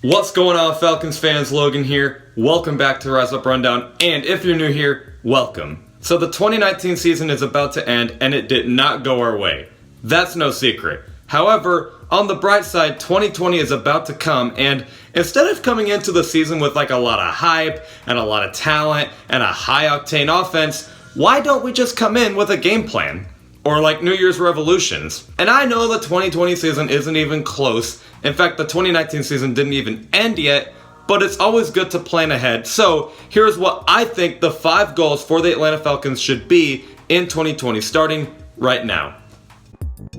What's going on, Falcons fans? Logan here. Welcome back to Rise Up Rundown, and if you're new here, welcome. So the 2019 season is about to end, and it did not go our way. That's no secret. However, on the bright side, 2020 is about to come, and instead of coming into the season with like a lot of hype and a lot of talent and a high-octane offense, why don't we just come in with a game plan? Or like New Year's revolutions. And I know the 2020 season isn't even close. In fact, the 2019 season didn't even end yet, but it's always good to plan ahead. So here's what I think the 5 goals for the Atlanta Falcons should be in 2020, starting right now.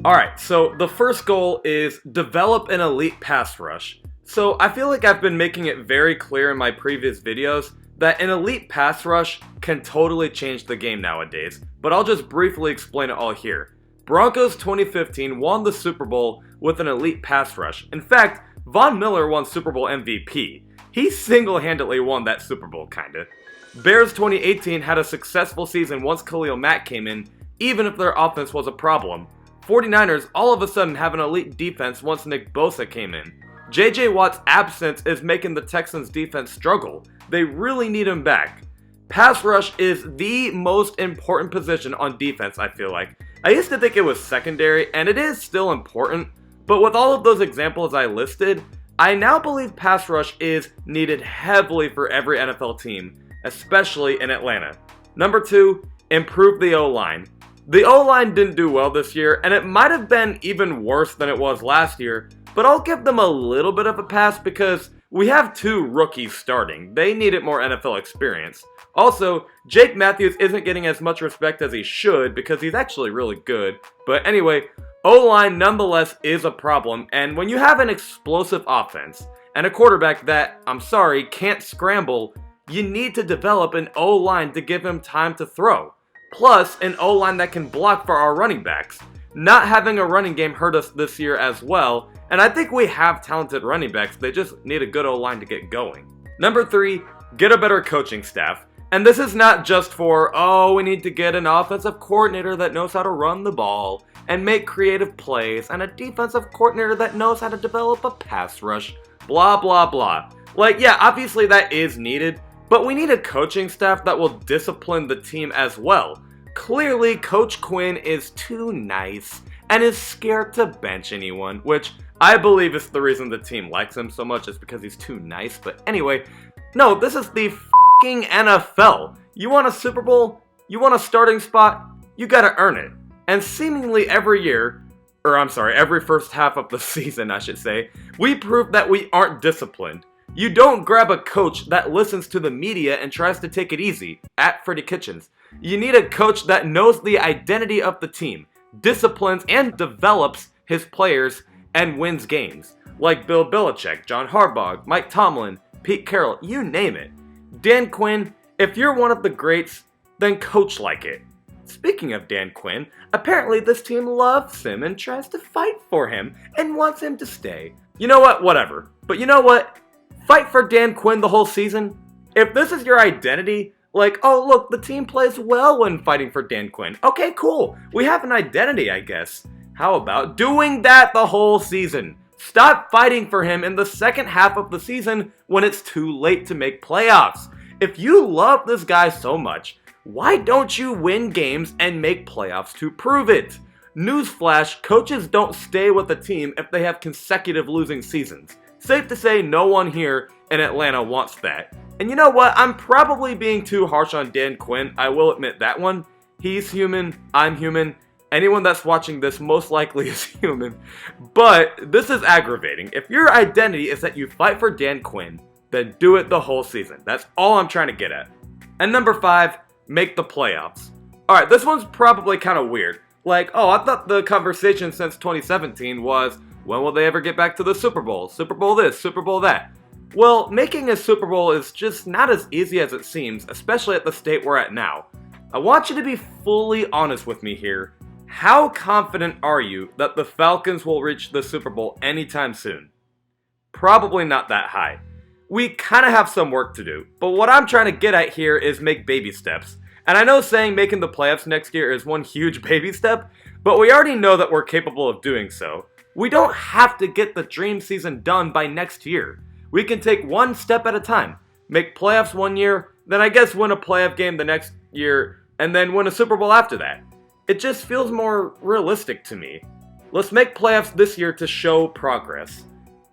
Alright, so the first goal is develop an elite pass rush. So I feel like I've been making it very clear in my previous videos that an elite pass rush can totally change the game nowadays, but I'll just briefly explain it all here. Broncos 2015 won the Super Bowl with an elite pass rush. In fact, Von Miller won Super Bowl MVP. He single-handedly won that Super Bowl, kinda. Bears 2018 had a successful season once Khalil Mack came in, even if their offense was a problem. 49ers all of a sudden have an elite defense once Nick Bosa came in. JJ Watt's absence is making the Texans defense struggle. They really need him back. Pass rush is the most important position on defense, I feel like. I used to think it was secondary, and it is still important, but with all of those examples I listed, I now believe pass rush is needed heavily for every NFL team, especially in Atlanta. Number 2, improve the O-line. The O-line didn't do well this year, and it might have been even worse than it was last year, but I'll give them a little bit of a pass because we have 2 rookies starting. They needed more NFL experience. Also, Jake Matthews isn't getting as much respect as he should because he's actually really good. But anyway, O-line nonetheless is a problem, and when you have an explosive offense and a quarterback that, I'm sorry, can't scramble, you need to develop an O-line to give him time to throw. Plus, an O-line that can block for our running backs. Not having a running game hurt us this year as well, and I think we have talented running backs, they just need a good O-line to get going. Number 3, get a better coaching staff. And this is not just for, oh, we need to get an offensive coordinator that knows how to run the ball and make creative plays, and a defensive coordinator that knows how to develop a pass rush, blah blah blah. Like, yeah, obviously that is needed, but we need a coaching staff that will discipline the team as well. Clearly, Coach Quinn is too nice and is scared to bench anyone, which I believe is the reason the team likes him so much, is because he's too nice. But anyway, no, this is the f***ing NFL. You want a Super Bowl? You want a starting spot? You gotta earn it. And seemingly every year, every first half of the season, I should say, we prove that we aren't disciplined. You don't grab a coach that listens to the media and tries to take it easy, at Freddie Kitchens. You need a coach that knows the identity of the team, disciplines and develops his players, and wins games. Like Bill Belichick, John Harbaugh, Mike Tomlin, Pete Carroll, you name it. Dan Quinn, if you're one of the greats, then coach like it. Speaking of Dan Quinn, apparently this team loves him and tries to fight for him and wants him to stay. You know what? Whatever. But you know what? Fight for Dan Quinn the whole season? If this is your identity, like, oh look, the team plays well when fighting for Dan Quinn. Okay, cool. We have an identity, I guess. How about doing that the whole season? Stop fighting for him in the second half of the season when it's too late to make playoffs. If you love this guy so much, why don't you win games and make playoffs to prove it? Newsflash, coaches don't stay with a team if they have consecutive losing seasons. Safe to say no one here in Atlanta wants that. And you know what? I'm probably being too harsh on Dan Quinn. I will admit that one. He's human. I'm human. Anyone that's watching this most likely is human. But this is aggravating. If your identity is that you fight for Dan Quinn, then do it the whole season. That's all I'm trying to get at. And number 5, make the playoffs. Alright, this one's probably kind of weird. Like, oh, I thought the conversation since 2017 was, when will they ever get back to the Super Bowl? Super Bowl this, Super Bowl that. Well, making a Super Bowl is just not as easy as it seems, especially at the state we're at now. I want you to be fully honest with me here. How confident are you that the Falcons will reach the Super Bowl anytime soon? Probably not that high. We kind of have some work to do, but what I'm trying to get at here is make baby steps. And I know saying making the playoffs next year is one huge baby step, but we already know that we're capable of doing so. We don't have to get the dream season done by next year. We can take one step at a time. Make playoffs one year, then I guess win a playoff game the next year, and then win a Super Bowl after that. It just feels more realistic to me. Let's make playoffs this year to show progress.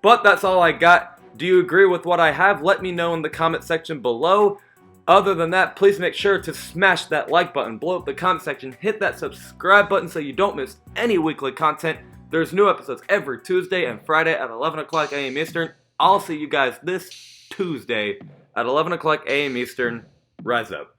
But that's all I got. Do you agree with what I have? Let me know in the comment section below. Other than that, please make sure to smash that like button, blow up the comment section, hit that subscribe button so you don't miss any weekly content. There's new episodes every Tuesday and Friday at 11 o'clock a.m. Eastern. I'll see you guys this Tuesday at 11 o'clock a.m. Eastern. Rise up.